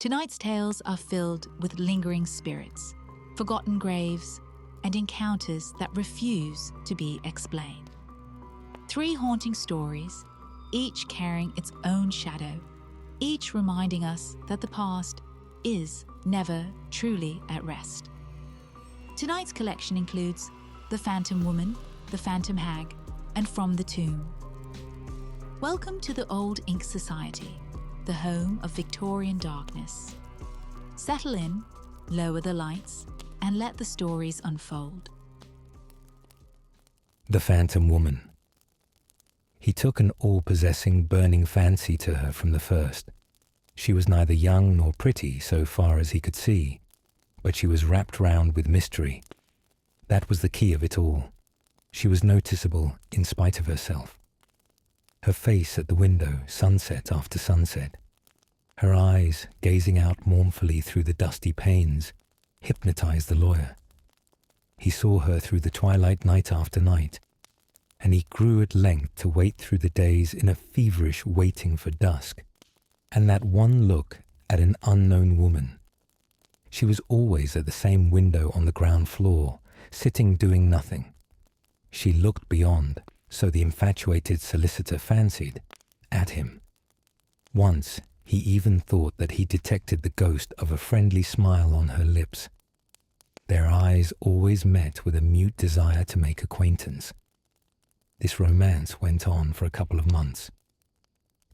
Tonight's tales are filled with lingering spirits, forgotten graves, and encounters that refuse to be explained. 3 haunting stories, each carrying its own shadow, each reminding us that the past is never truly at rest. Tonight's collection includes The Phantom Woman, The Phantom Hag, and From the Tomb. Welcome to the Old Ink Society, the home of Victorian darkness. Settle in, lower the lights, and let the stories unfold. The Phantom Woman. He took an all-possessing, burning fancy to her from the first. She was neither young nor pretty so far as he could see, but she was wrapped round with mystery. That was the key of it all. She was noticeable in spite of herself. Her face at the window, sunset after sunset. Her eyes, gazing out mournfully through the dusty panes, hypnotized the lawyer. He saw her through the twilight night after night, and he grew at length to wait through the days in a feverish waiting for dusk, and that one look at an unknown woman. She was always at the same window on the ground floor, sitting doing nothing. She looked beyond, so the infatuated solicitor fancied, at him. Once, he even thought that he detected the ghost of a friendly smile on her lips. Their eyes always met with a mute desire to make acquaintance. This romance went on for a couple of months.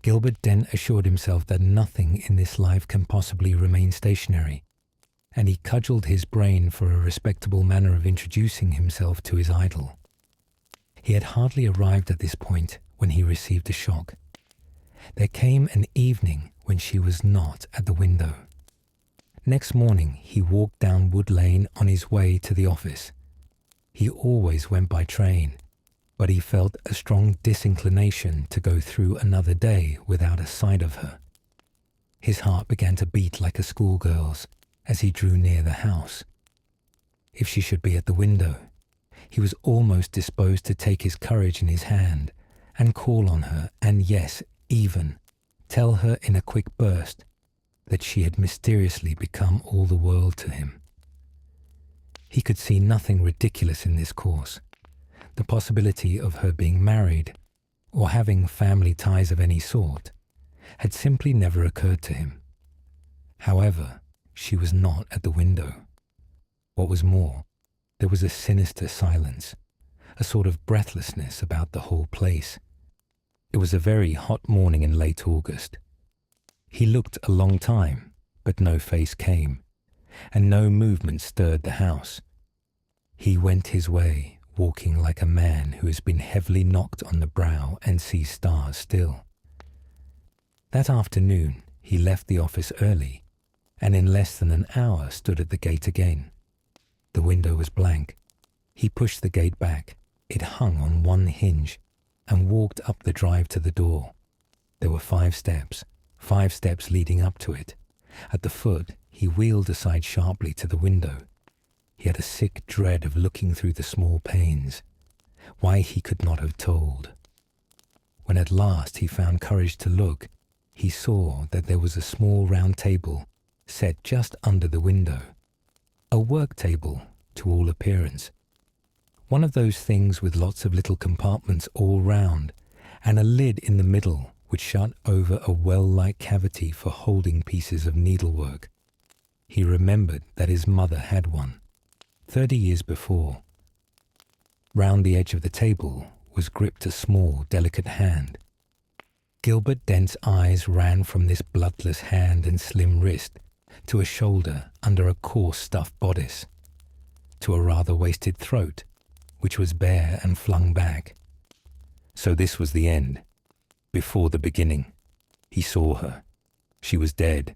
Gilbert Dent assured himself that nothing in this life can possibly remain stationary, and he cudgelled his brain for a respectable manner of introducing himself to his idol. He had hardly arrived at this point when he received a shock. There came an evening when she was not at the window. Next morning, he walked down Wood Lane on his way to the office. He always went by train, but he felt a strong disinclination to go through another day without a sight of her. His heart began to beat like a schoolgirl's as he drew near the house. If she should be at the window, he was almost disposed to take his courage in his hand and call on her, and yes, even tell her in a quick burst that she had mysteriously become all the world to him. He could see nothing ridiculous in this course. The possibility of her being married or having family ties of any sort had simply never occurred to him. However, she was not at the window. What was more, there was a sinister silence, a sort of breathlessness about the whole place. It was a very hot morning in late August. He looked a long time, but no face came, and no movement stirred the house. He went his way, walking like a man who has been heavily knocked on the brow and sees stars still. That afternoon, he left the office early, and in less than an hour stood at the gate again. The window was blank. He pushed the gate back. It hung on one hinge, and walked up the drive to the door. There were 5 steps leading up to it. At the foot, he wheeled aside sharply to the window. He had a sick dread of looking through the small panes. Why, he could not have told. When at last he found courage to look, he saw that there was a small round table set just under the window. A work table, to all appearance. One of those things with lots of little compartments all round, and a lid in the middle which shut over a well-like cavity for holding pieces of needlework. He remembered that his mother had one, 30 years before. Round the edge of the table was gripped a small, delicate hand. Gilbert Dent's eyes ran from this bloodless hand and slim wrist to a shoulder under a coarse stuff bodice, to a rather wasted throat, which was bare and flung back. So this was the end. Before the beginning, he saw her. She was dead,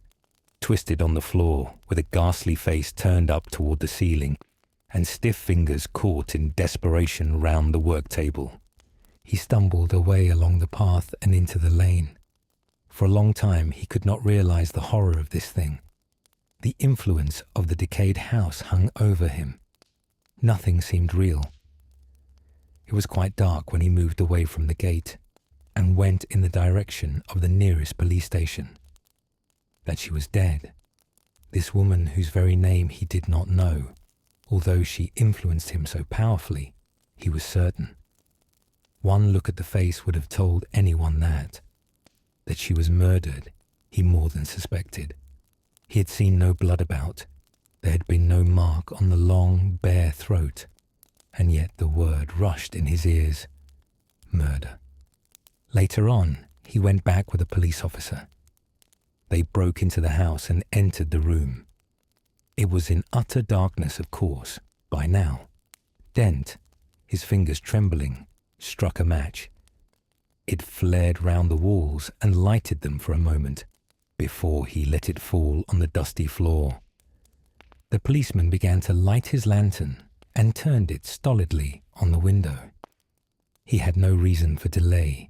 twisted on the floor, with a ghastly face turned up toward the ceiling, and stiff fingers caught in desperation round the work table. He stumbled away along the path and into the lane. For a long time he could not realize the horror of this thing. The influence of the decayed house hung over him. Nothing seemed real. It was quite dark when he moved away from the gate and went in the direction of the nearest police station. That she was dead This woman whose very name he did not know, although she influenced him so powerfully, he was certain. One look at the face would have told anyone that. That she was murdered, he more than suspected. He had seen no blood about. There had been no mark on the long, bare throat. And yet the word rushed in his ears. Murder. Later on, he went back with a police officer. They broke into the house and entered the room. It was in utter darkness, of course, by now. Dent, his fingers trembling, struck a match. It flared round the walls and lighted them for a moment, before he let it fall on the dusty floor. The policeman began to light his lantern and turned it stolidly on the window. He had no reason for delay.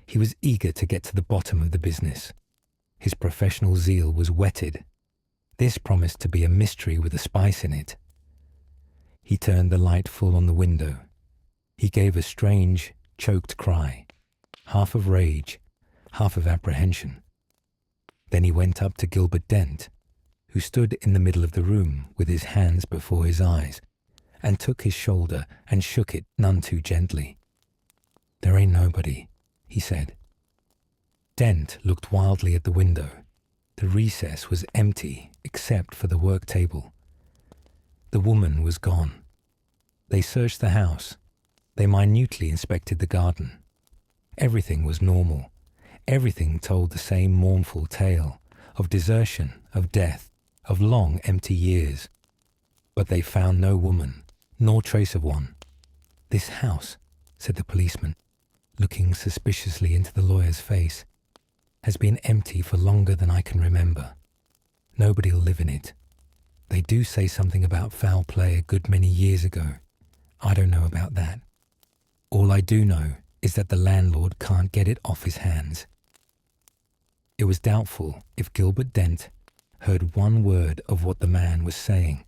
He was eager to get to the bottom of the business. His professional zeal was whetted. This promised to be a mystery with a spice in it. He turned the light full on the window. He gave a strange, choked cry, half of rage, half of apprehension. Then he went up to Gilbert Dent, who stood in the middle of the room with his hands before his eyes, and took his shoulder and shook it none too gently. "There ain't nobody," he said. Dent looked wildly at the window. The recess was empty except for the work table. The woman was gone. They searched the house. They minutely inspected the garden. Everything was normal. Everything told the same mournful tale of desertion, of death, of long empty years. But they found no woman, nor trace of one. "This house," said the policeman, looking suspiciously into the lawyer's face, "has been empty for longer than I can remember. Nobody'll live in it. They do say something about foul play a good many years ago. I don't know about that. All I do know is that the landlord can't get it off his hands." It was doubtful if Gilbert Dent heard one word of what the man was saying.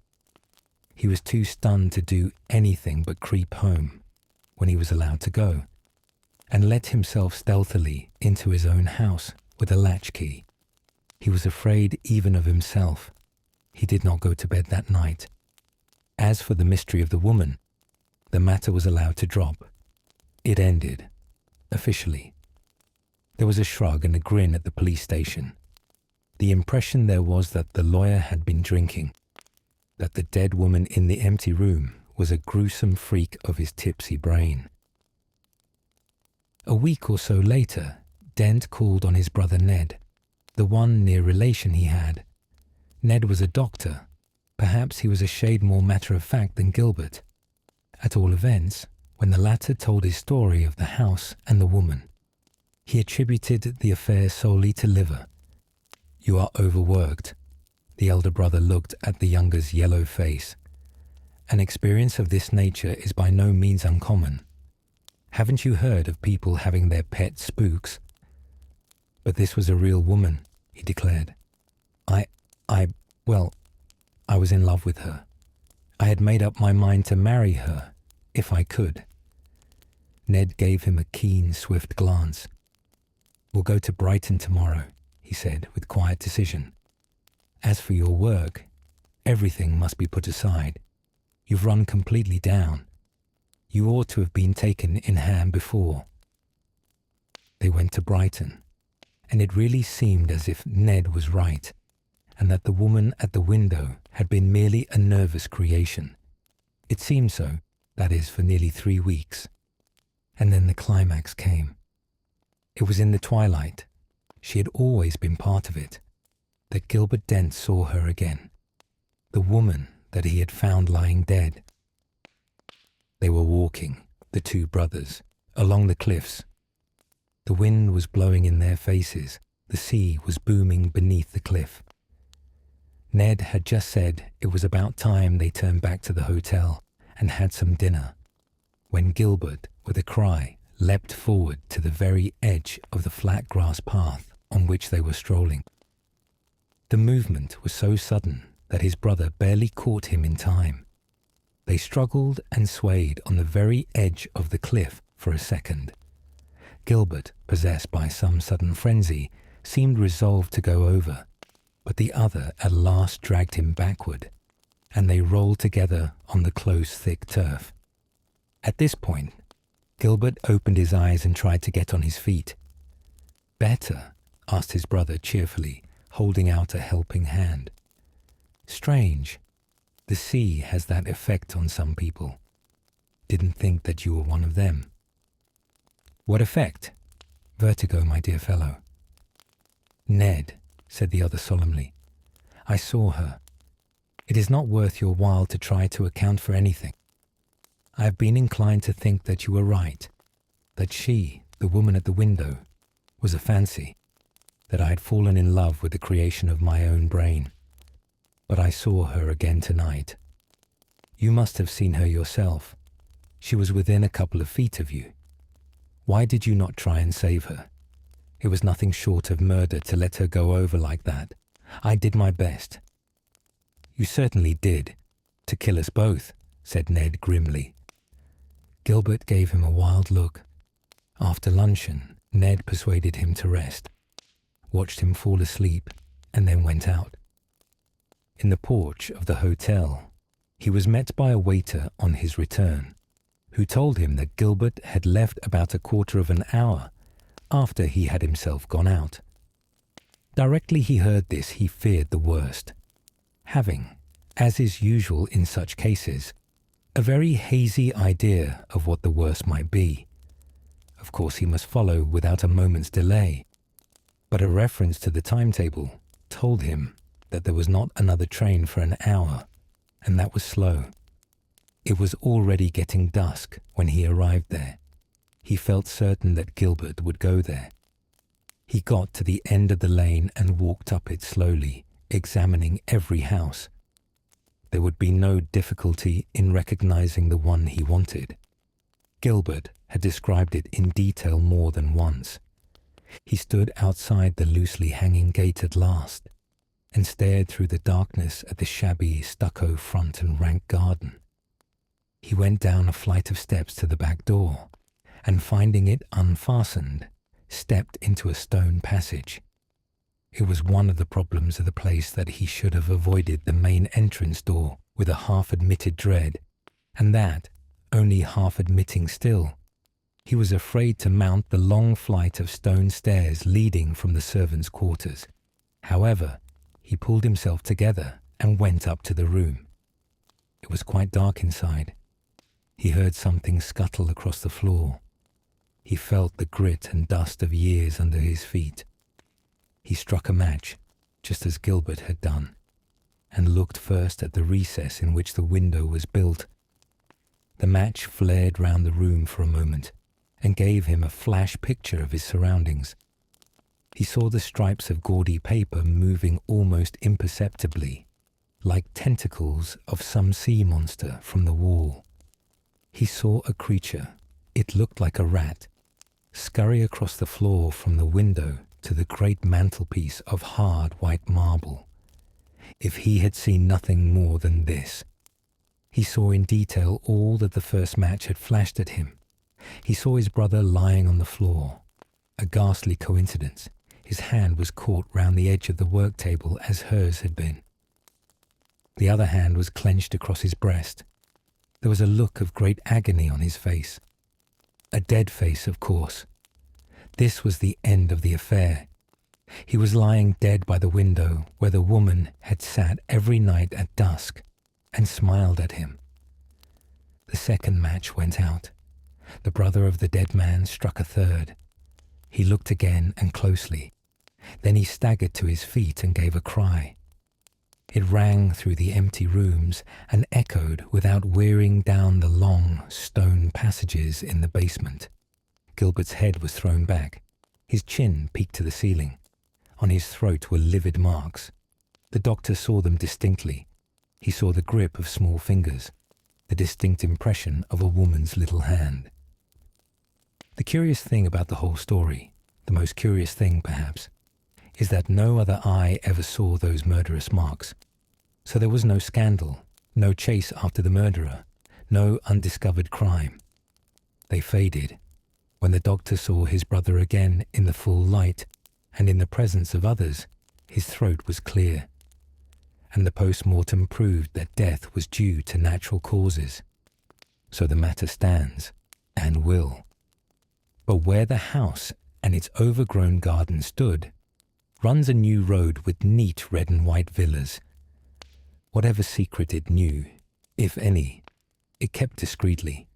He was too stunned to do anything but creep home, when he was allowed to go, and let himself stealthily into his own house with a latchkey. He was afraid even of himself. He did not go to bed that night. As for the mystery of the woman, the matter was allowed to drop. It ended, officially. There was a shrug and a grin at the police station. The impression there was that the lawyer had been drinking, that the dead woman in the empty room was a gruesome freak of his tipsy brain. A week or so later, Dent called on his brother Ned, the one near relation he had. Ned was a doctor. Perhaps he was a shade more matter-of-fact than Gilbert. At all events, when the latter told his story of the house and the woman, he attributed the affair solely to liver. "You are overworked." The elder brother looked at the younger's yellow face. "An experience of this nature is by no means uncommon. Haven't you heard of people having their pet spooks?" "But this was a real woman," he declared. I was in love with her. I had made up my mind to marry her, if I could." Ned gave him a keen, swift glance. "We'll go to Brighton tomorrow," he said with quiet decision. "As for your work, everything must be put aside. You've run completely down. You ought to have been taken in hand before." They went to Brighton, and it really seemed as if Ned was right, and that the woman at the window had been merely a nervous creation. It seemed so, that is, for nearly 3 weeks. And then the climax came. It was in the twilight. She had always been part of it. That Gilbert Dent saw her again. The woman that he had found lying dead. They were walking, the two brothers, along the cliffs. The wind was blowing in their faces. The sea was booming beneath the cliff. Ned had just said it was about time they turned back to the hotel and had some dinner, when Gilbert, with a cry, leapt forward to the very edge of the flat grass path on which they were strolling. The movement was so sudden that his brother barely caught him in time. They struggled and swayed on the very edge of the cliff for a second. Gilbert, possessed by some sudden frenzy, seemed resolved to go over. but the other at last dragged him backward, and they rolled together on the close, thick turf. At this point, Gilbert opened his eyes and tried to get on his feet. "Better?" asked his brother cheerfully, holding out a helping hand. "Strange. The sea has that effect on some people. Didn't think that you were one of them." "What effect?" "Vertigo, my dear fellow." "Ned," said the other solemnly, "I saw her. It is not worth your while to try to account for anything. I have been inclined to think that you were right, that she, the woman at the window, was a fancy, that I had fallen in love with the creation of my own brain. But I saw her again tonight. You must have seen her yourself. She was within a couple of feet of you. Why did you not try and save her? It was nothing short of murder to let her go over like that. I did my best." "You certainly did, to kill us both," said Ned grimly. Gilbert gave him a wild look. After luncheon, Ned persuaded him to rest, watched him fall asleep, and then went out. In the porch of the hotel, he was met by a waiter on his return, who told him that Gilbert had left about a quarter of an hour after he had himself gone out. Directly he heard this, he feared the worst, having, as is usual in such cases, a very hazy idea of what the worst might be. Of course he must follow without a moment's delay, but a reference to the timetable told him that there was not another train for an hour, and that was slow. It was already getting dusk when he arrived there. He felt certain that Gilbert would go there. He got to the end of the lane and walked up it slowly, examining every house. There would be no difficulty in recognizing the one he wanted. Gilbert had described it in detail more than once. He stood outside the loosely hanging gate at last, and stared through the darkness at the shabby stucco front and rank garden. He went down a flight of steps to the back door, and finding it unfastened, stepped into a stone passage. It was one of the problems of the place that he should have avoided the main entrance door with a half-admitted dread, and that only half-admitting still. He was afraid to mount the long flight of stone stairs leading from the servants' quarters. However, he pulled himself together and went up to the room. It was quite dark inside. He heard something scuttle across the floor. He felt the grit and dust of years under his feet. He struck a match, just as Gilbert had done, and looked first at the recess in which the window was built. The match flared round the room for a moment, and gave him a flash picture of his surroundings. He saw the stripes of gaudy paper moving almost imperceptibly, like tentacles of some sea monster from the wall. He saw a creature, it looked like a rat, scurry across the floor from the window to the great mantelpiece of hard white marble. If he had seen nothing more than this. He saw in detail all that the first match had flashed at him. He saw his brother lying on the floor. A ghastly coincidence. His hand was caught round the edge of the work table as hers had been. The other hand was clenched across his breast. There was a look of great agony on his face. A dead face, of course. This was the end of the affair. He was lying dead by the window where the woman had sat every night at dusk and smiled at him. The second match went out. The brother of the dead man struck a third. He looked again and closely. Then he staggered to his feet and gave a cry. It rang through the empty rooms and echoed without wearing down the long stone passages in the basement. Gilbert's head was thrown back. His chin peaked to the ceiling. On his throat were livid marks. The doctor saw them distinctly. He saw the grip of small fingers, the distinct impression of a woman's little hand. The curious thing about the whole story, the most curious thing perhaps, is that no other eye ever saw those murderous marks. So there was no scandal, no chase after the murderer, no undiscovered crime. They faded when the doctor saw his brother again in the full light and in the presence of others, His throat was clear, and the post-mortem proved that death was due to natural causes. So the matter stands, and will. But where the house and its overgrown garden stood, runs a new road with neat red and white villas. Whatever secret it knew, if any, it kept discreetly.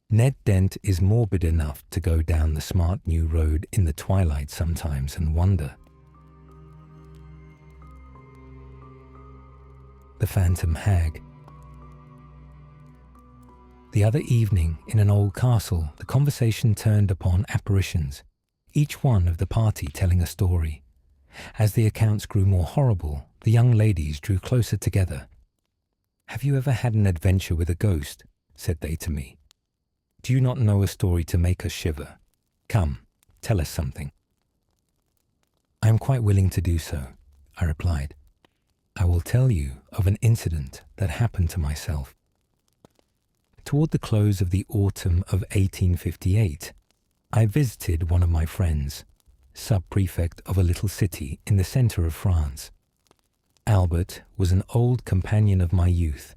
Ned Dent is morbid enough to go down the smart new road in the twilight sometimes and wonder. The Phantom Hag. The other evening, in an old castle, the conversation turned upon apparitions, each one of the party telling a story. As the accounts grew more horrible, the young ladies drew closer together. "Have you ever had an adventure with a ghost?" said they to me. "Do you not know a story to make us shiver? Come, tell us something." "I am quite willing to do so," I replied. "I will tell you of an incident that happened to myself. Toward the close of the autumn of 1858, I visited one of my friends, sub-prefect of a little city in the centre of France. Albert was an old companion of my youth,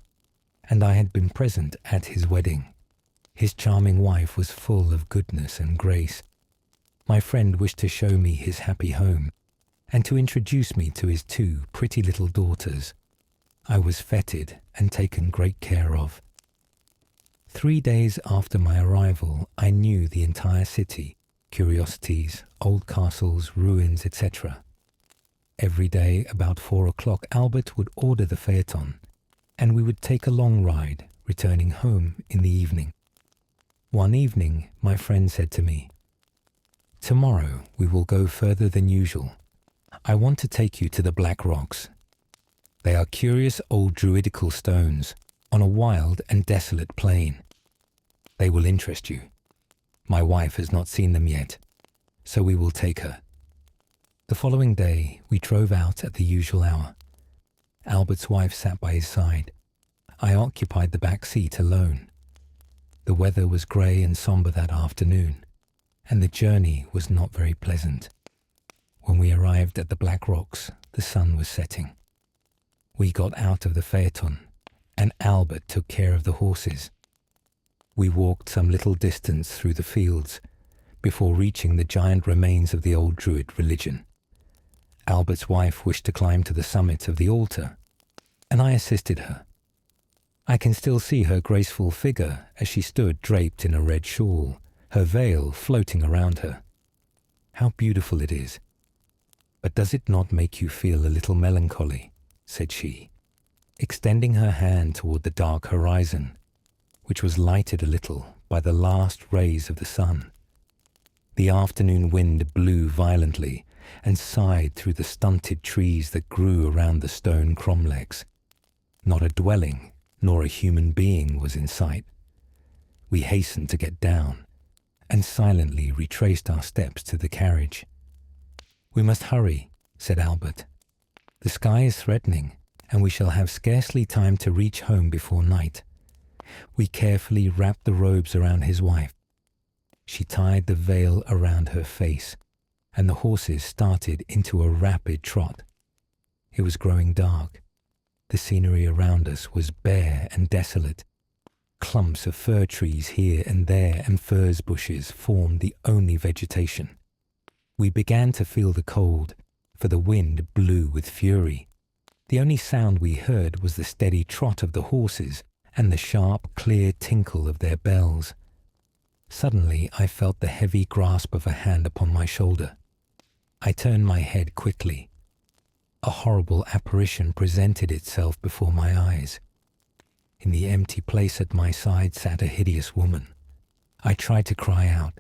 and I had been present at his wedding. His charming wife was full of goodness and grace. My friend wished to show me his happy home, and to introduce me to his 2 pretty little daughters. I was feted and taken great care of. 3 days after my arrival, I knew the entire city, curiosities, old castles, ruins, etc. Every day about 4 o'clock, Albert would order the phaeton, and we would take a long ride, returning home in the evening. One evening, my friend said to me, "Tomorrow we will go further than usual. I want to take you to the Black Rocks. They are curious old druidical stones on a wild and desolate plain. They will interest you. My wife has not seen them yet, so we will take her." The following day, we drove out at the usual hour. Albert's wife sat by his side. I occupied the back seat alone. The weather was grey and sombre that afternoon, and the journey was not very pleasant. When we arrived at the Black Rocks, the sun was setting. We got out of the phaeton, and Albert took care of the horses. We walked some little distance through the fields before reaching the giant remains of the old Druid religion. Albert's wife wished to climb to the summit of the altar, and I assisted her. I can still see her graceful figure as she stood draped in a red shawl, her veil floating around her. "How beautiful it is! But does it not make you feel a little melancholy?" said she, extending her hand toward the dark horizon, which was lighted a little by the last rays of the sun. The afternoon wind blew violently and sighed through the stunted trees that grew around the stone cromlechs. Not a dwelling nor a human being was in sight. We hastened to get down and silently retraced our steps to the carriage. "We must hurry," said Albert. "The sky is threatening, and we shall have scarcely time to reach home before night." We carefully wrapped the robes around his wife. She tied the veil around her face, and the horses started into a rapid trot. It was growing dark. The scenery around us was bare and desolate. Clumps of fir trees here and there and furze bushes formed the only vegetation. We began to feel the cold, for the wind blew with fury. The only sound we heard was the steady trot of the horses and the sharp, clear tinkle of their bells. Suddenly I felt the heavy grasp of a hand upon my shoulder. I turned my head quickly. A horrible apparition presented itself before my eyes. In the empty place at my side sat a hideous woman. I tried to cry out.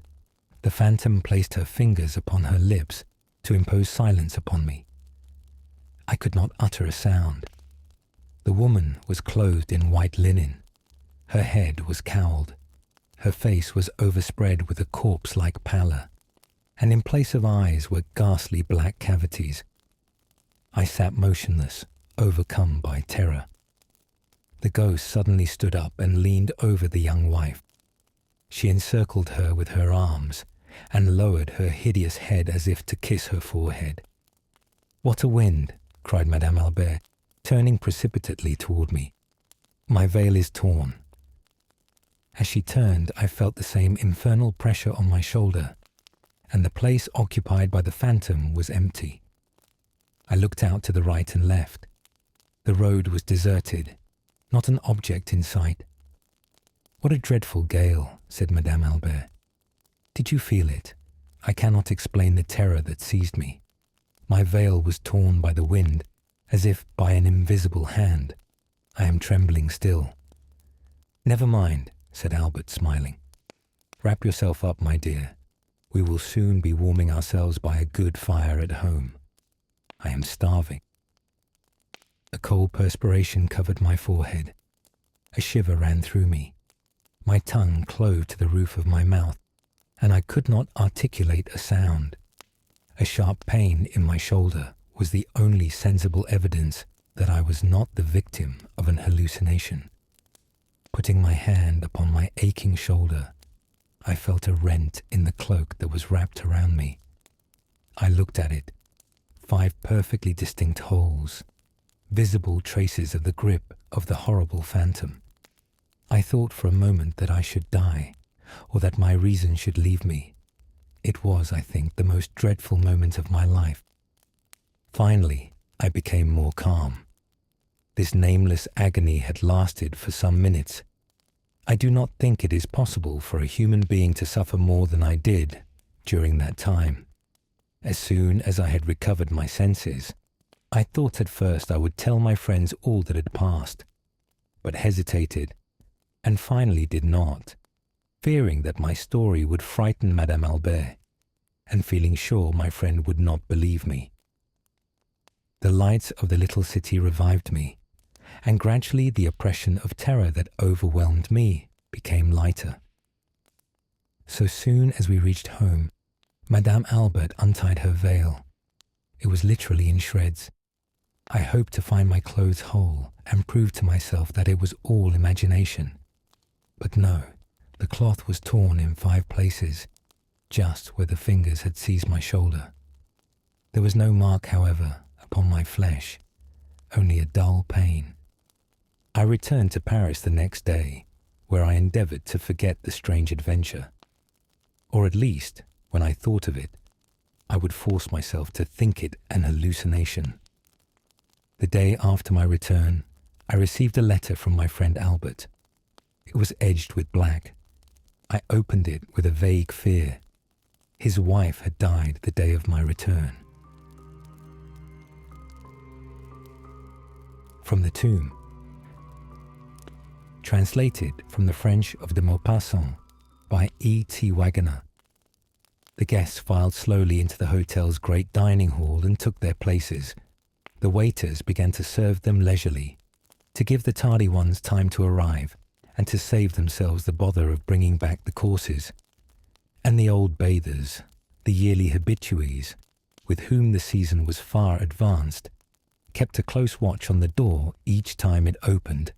The phantom placed her fingers upon her lips to impose silence upon me. I could not utter a sound. The woman was clothed in white linen. Her head was cowled. Her face was overspread with a corpse-like pallor, and in place of eyes were ghastly black cavities. I sat motionless, overcome by terror. The ghost suddenly stood up and leaned over the young wife. She encircled her with her arms and lowered her hideous head as if to kiss her forehead. "What a wind!" cried Madame Albert, turning precipitately toward me. "My veil is torn." As she turned, I felt the same infernal pressure on my shoulder, and the place occupied by the phantom was empty. I looked out to the right and left. The road was deserted, not an object in sight. "What a dreadful gale," said Madame Albert. "Did you feel it? I cannot explain the terror that seized me. My veil was torn by the wind, as if by an invisible hand. I am trembling still." "Never mind," said Albert, smiling. "Wrap yourself up, my dear. We will soon be warming ourselves by a good fire at home. I am starving." A cold perspiration covered my forehead. A shiver ran through me. My tongue clove to the roof of my mouth, and I could not articulate a sound. A sharp pain in my shoulder was the only sensible evidence that I was not the victim of an hallucination. Putting my hand upon my aching shoulder, I felt a rent in the cloak that was wrapped around me. I looked at it. 5 perfectly distinct holes, visible traces of the grip of the horrible phantom. I thought for a moment that I should die, or that my reason should leave me. It was, I think, the most dreadful moment of my life. Finally, I became more calm. This nameless agony had lasted for some minutes. I do not think it is possible for a human being to suffer more than I did during that time. As soon as I had recovered my senses, I thought at first I would tell my friends all that had passed, but hesitated, and finally did not, fearing that my story would frighten Madame Albert, and feeling sure my friend would not believe me. The lights of the little city revived me, and gradually the oppression of terror that overwhelmed me became lighter. So soon as we reached home, Madame Albert untied her veil. It was literally in shreds. I hoped to find my clothes whole and prove to myself that it was all imagination. But no, the cloth was torn in 5 places, just where the fingers had seized my shoulder. There was no mark, however, upon my flesh, only a dull pain. I returned to Paris the next day, where I endeavoured to forget the strange adventure. Or at least, when I thought of it, I would force myself to think it an hallucination. The day after my return, I received a letter from my friend Albert. It was edged with black. I opened it with a vague fear. His wife had died the day of my return. From the Tomb. Translated from the French of de Maupassant by E.T. Wagoner. The guests filed slowly into the hotel's great dining hall and took their places. The waiters began to serve them leisurely, to give the tardy ones time to arrive, and to save themselves the bother of bringing back the courses. And the old bathers, the yearly habitués, with whom the season was far advanced, kept a close watch on the door each time it opened,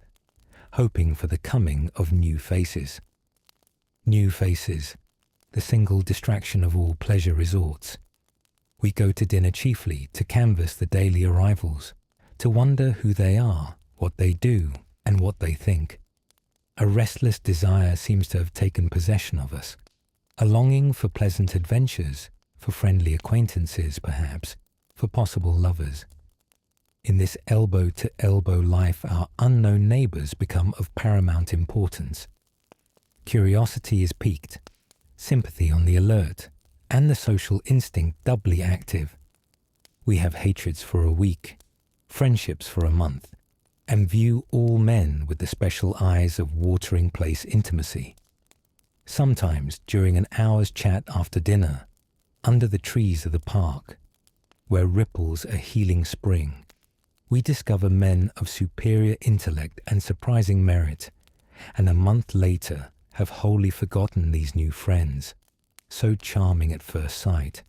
hoping for the coming of new faces. New faces, the single distraction of all pleasure resorts. We go to dinner chiefly to canvass the daily arrivals, to wonder who they are, what they do, and what they think. A restless desire seems to have taken possession of us, a longing for pleasant adventures, for friendly acquaintances perhaps, for possible lovers. In this elbow-to-elbow life, our unknown neighbours become of paramount importance. Curiosity is piqued, sympathy on the alert, and the social instinct doubly active. We have hatreds for a week, friendships for a month, and view all men with the special eyes of watering-place intimacy. Sometimes, during an hour's chat after dinner, under the trees of the park, where ripples a healing spring, we discover men of superior intellect and surprising merit, and a month later have wholly forgotten these new friends, so charming at first sight.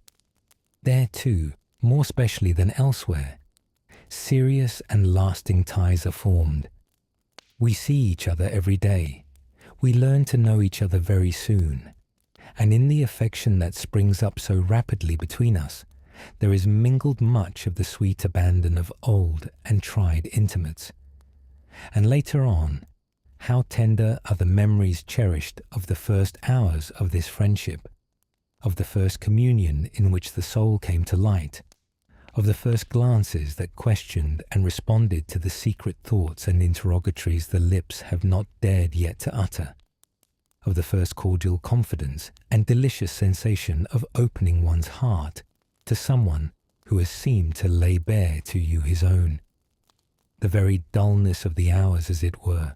There too, more specially than elsewhere, serious and lasting ties are formed. We see each other every day. We learn to know each other very soon, and in the affection that springs up so rapidly between us, there is mingled much of the sweet abandon of old and tried intimates. And later on, how tender are the memories cherished of the first hours of this friendship, of the first communion in which the soul came to light, of the first glances that questioned and responded to the secret thoughts and interrogatories the lips have not dared yet to utter, of the first cordial confidence and delicious sensation of opening one's heart to someone who has seemed to lay bare to you his own. The very dullness of the hours, as it were,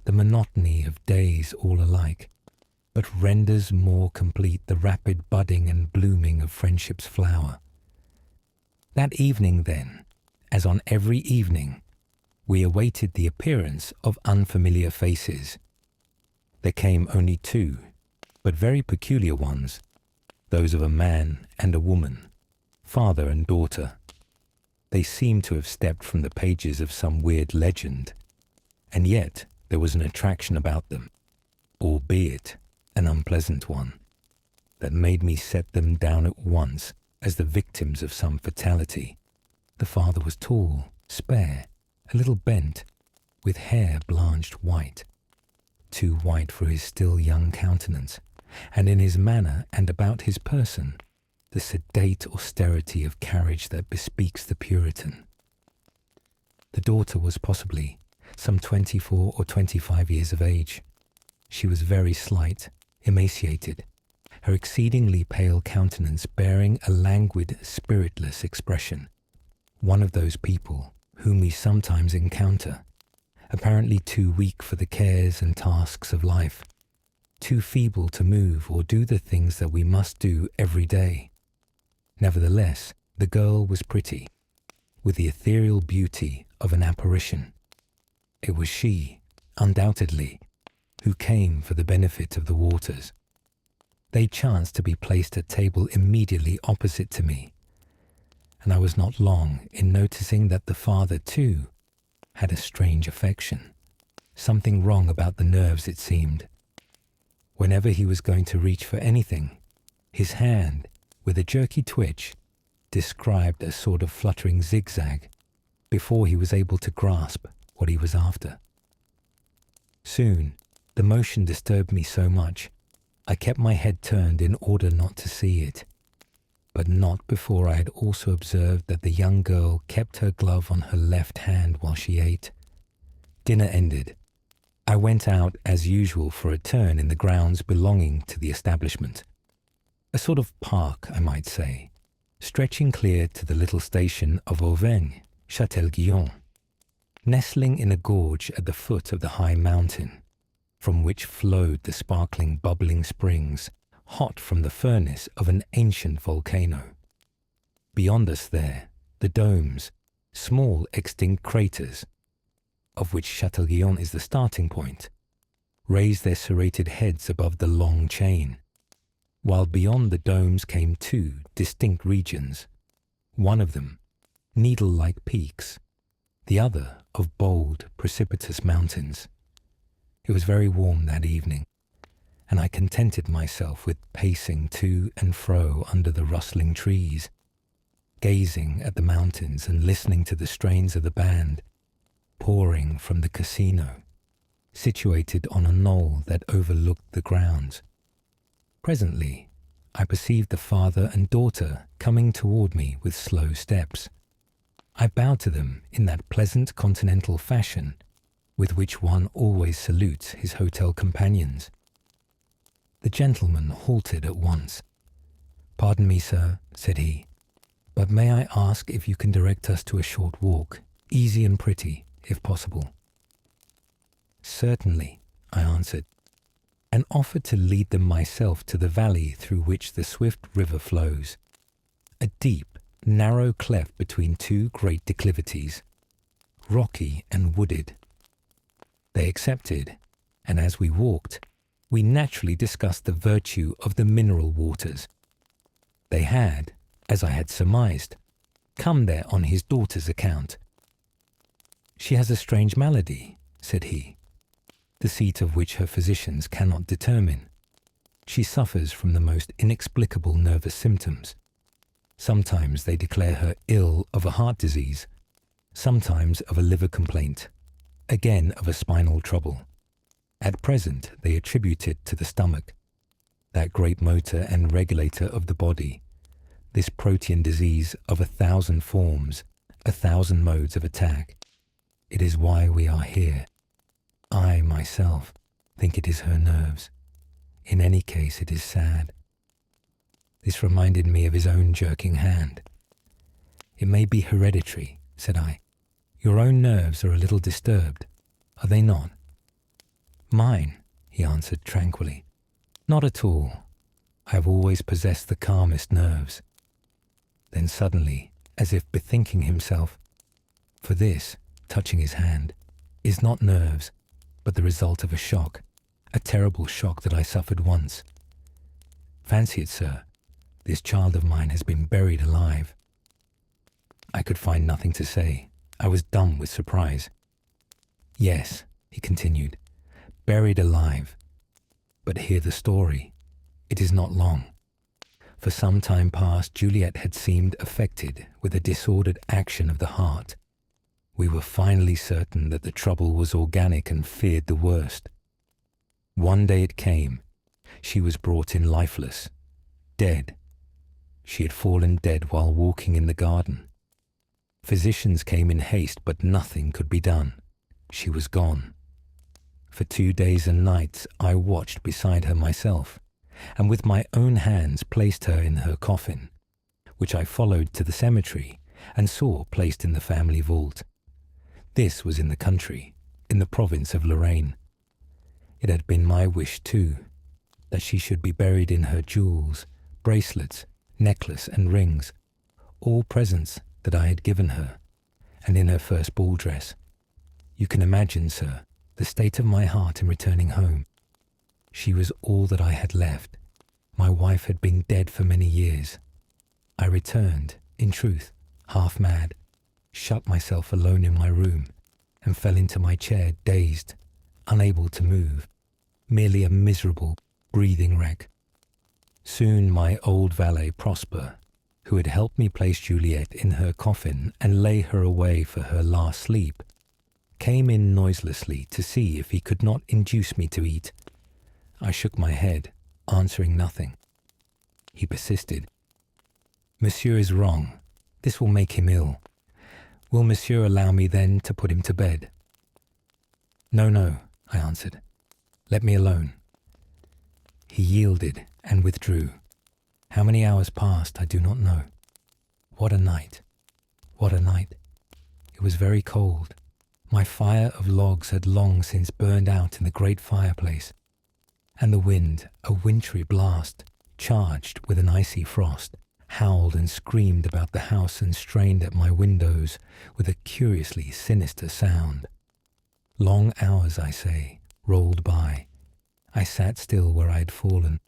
the monotony of days all alike, but renders more complete the rapid budding and blooming of friendship's flower. That evening then, as on every evening, we awaited the appearance of unfamiliar faces. There came only two, but very peculiar ones, those of a man and a woman, father and daughter. They seemed to have stepped from the pages of some weird legend, and yet there was an attraction about them, albeit an unpleasant one, that made me set them down at once as the victims of some fatality. The father was tall, spare, a little bent, with hair blanched white, too white for his still young countenance, and in his manner and about his person, the sedate austerity of carriage that bespeaks the Puritan. The daughter was possibly some 24 or 25 years of age. She was very slight, emaciated, her exceedingly pale countenance bearing a languid, spiritless expression. One of those people whom we sometimes encounter, apparently too weak for the cares and tasks of life, too feeble to move or do the things that we must do every day. Nevertheless, the girl was pretty, with the ethereal beauty of an apparition. It was she, undoubtedly, who came for the benefit of the waters. They chanced to be placed at table immediately opposite to me, and I was not long in noticing that the father, too, had a strange affection. Something wrong about the nerves, it seemed. Whenever he was going to reach for anything, his hand, with a jerky twitch, described a sort of fluttering zigzag before he was able to grasp what he was after. Soon, the motion disturbed me so much, I kept my head turned in order not to see it, but not before I had also observed that the young girl kept her glove on her left hand while she ate. Dinner ended. I went out as usual for a turn in the grounds belonging to the establishment. A sort of park, I might say, stretching clear to the little station of Auvergne, Châtel-Guyon, nestling in a gorge at the foot of the high mountain, from which flowed the sparkling, bubbling springs, hot from the furnace of an ancient volcano. Beyond us there, the domes, small extinct craters, of which Châtel-Guyon is the starting point, raised their serrated heads above the long chain, while beyond the domes came two distinct regions, one of them needle-like peaks, the other of bold, precipitous mountains. It was very warm that evening, and I contented myself with pacing to and fro under the rustling trees, gazing at the mountains and listening to the strains of the band pouring from the casino, situated on a knoll that overlooked the grounds. Presently, I perceived the father and daughter coming toward me with slow steps. I bowed to them in that pleasant continental fashion with which one always salutes his hotel companions. The gentleman halted at once. "Pardon me, sir," said he, "but may I ask if you can direct us to a short walk, easy and pretty, if possible?" "Certainly," I answered, and offered to lead them myself to the valley through which the swift river flows, a deep, narrow cleft between two great declivities, rocky and wooded. They accepted, and as we walked, we naturally discussed the virtue of the mineral waters. They had, as I had surmised, come there on his daughter's account. "She has a strange malady," said he, "the seat of which her physicians cannot determine. She suffers from the most inexplicable nervous symptoms. Sometimes they declare her ill of a heart disease, sometimes of a liver complaint, again of a spinal trouble. At present, they attribute it to the stomach, that great motor and regulator of the body, this protean disease of 1,000 forms, 1,000 modes of attack. It is why we are here. I, myself, think it is her nerves. In any case, it is sad. This reminded me of his own jerking hand. It may be hereditary, said I. Your own nerves are a little disturbed, are they not? Mine, he answered tranquilly. Not at all. I have always possessed the calmest nerves. Then suddenly, as if bethinking himself, for this, touching his hand, is not nerves, but the result of a shock, a terrible shock that I suffered once. Fancy it, sir. This child of mine has been buried alive. I could find nothing to say. I was dumb with surprise. Yes, he continued, buried alive. But hear the story. It is not long. For some time past, Juliet had seemed affected with a disordered action of the heart. We were finally certain that the trouble was organic and feared the worst. One day it came. She was brought in lifeless, dead. She had fallen dead while walking in the garden. Physicians came in haste, but nothing could be done. She was gone. For 2 days and nights I watched beside her myself, and with my own hands placed her in her coffin, which I followed to the cemetery and saw placed in the family vault. This was in the country, in the province of Lorraine. It had been my wish too, that she should be buried in her jewels, bracelets, necklace and rings, all presents that I had given her, and in her first ball dress. You can imagine, sir, the state of my heart in returning home. She was all that I had left. My wife had been dead for many years. I returned, in truth, half mad, shut myself alone in my room, and fell into my chair dazed, unable to move, merely a miserable, breathing wreck. Soon my old valet Prosper, who had helped me place Juliet in her coffin and lay her away for her last sleep, came in noiselessly to see if he could not induce me to eat. I shook my head, answering nothing. He persisted. Monsieur is wrong. This will make him ill. Will Monsieur allow me then to put him to bed? No, no, I answered. Let me alone. He yielded and withdrew. How many hours passed, I do not know. What a night! What a night! It was very cold. My fire of logs had long since burned out in the great fireplace, and the wind, a wintry blast, charged with an icy frost, howled and screamed about the house and strained at my windows with a curiously sinister sound. Long hours, I say, rolled by. I sat still where I had fallen,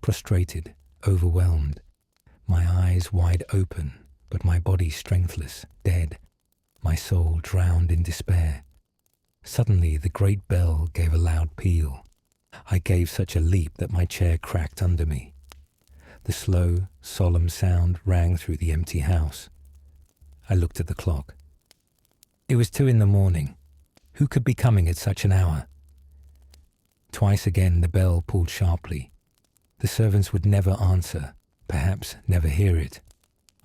prostrated, overwhelmed, my eyes wide open, but my body strengthless, dead, my soul drowned in despair. Suddenly the great bell gave a loud peal. I gave such a leap that my chair cracked under me. The slow, solemn sound rang through the empty house. I looked at the clock. It was 2 a.m. Who could be coming at such an hour? Twice again the bell pulled sharply. The servants would never answer, perhaps never hear it.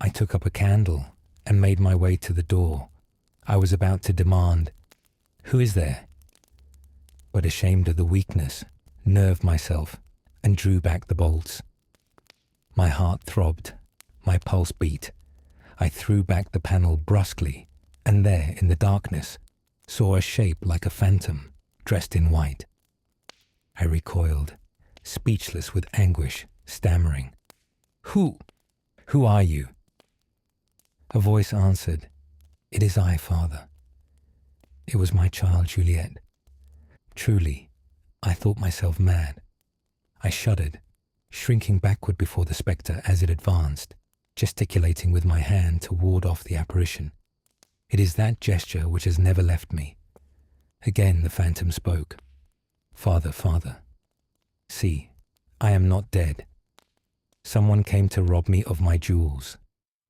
I took up a candle and made my way to the door. I was about to demand, "Who is there?" but ashamed of the weakness, nerved myself and drew back the bolts. My heart throbbed, my pulse beat. I threw back the panel brusquely, and there, in the darkness, saw a shape like a phantom, dressed in white. I recoiled, speechless with anguish, stammering, Who are you?" A voice answered, "It is I, Father." It was my child Juliet. Truly, I thought myself mad. I shuddered, shrinking backward before the spectre as it advanced, gesticulating with my hand to ward off the apparition. It is that gesture which has never left me. Again the phantom spoke. "Father, Father, see, I am not dead. Someone came to rob me of my jewels.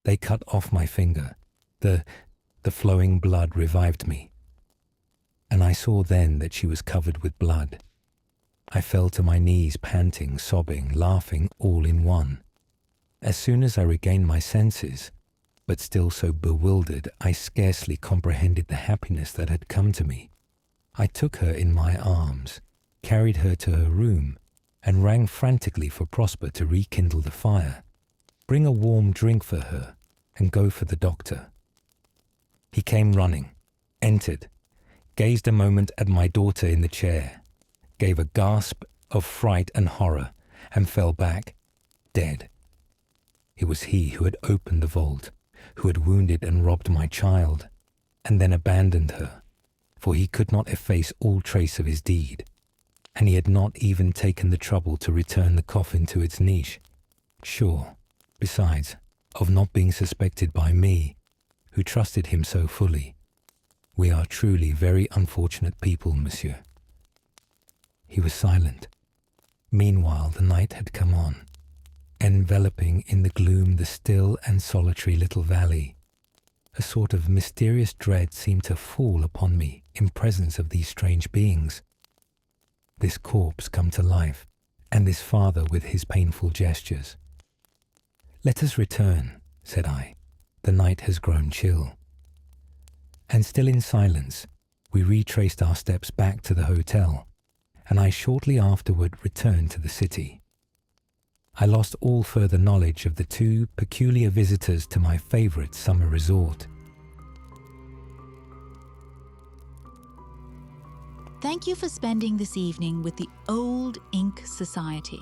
They cut off my finger. The flowing blood revived me. And I saw then that she was covered with blood. I fell to my knees, panting, sobbing, laughing, all in one. As soon as I regained my senses, but still so bewildered, I scarcely comprehended the happiness that had come to me. I took her in my arms, carried her to her room, and rang frantically for Prosper to rekindle the fire, bring a warm drink for her, and go for the doctor. He came running, entered, gazed a moment at my daughter in the chair, gave a gasp of fright and horror, and fell back, dead. It was he who had opened the vault, who had wounded and robbed my child, and then abandoned her, for he could not efface all trace of his deed, and he had not even taken the trouble to return the coffin to its niche, sure, besides, of not being suspected by me, who trusted him so fully. We are truly very unfortunate people, monsieur. He was silent. Meanwhile the night had come on, enveloping in the gloom the still and solitary little valley. A sort of mysterious dread seemed to fall upon me in presence of these strange beings. This corpse come to life, and this father with his painful gestures. "Let us return," said I. "The night has grown chill." And still in silence, we retraced our steps back to the hotel, and I shortly afterward returned to the city. I lost all further knowledge of the two peculiar visitors to my favorite summer resort. Thank you for spending this evening with the Old Ink Society.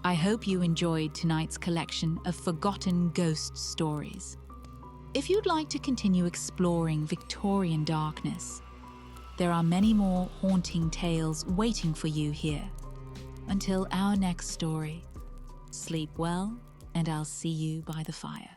I hope you enjoyed tonight's collection of forgotten ghost stories. If you'd like to continue exploring Victorian darkness, there are many more haunting tales waiting for you here. Until our next story, sleep well, and I'll see you by the fire.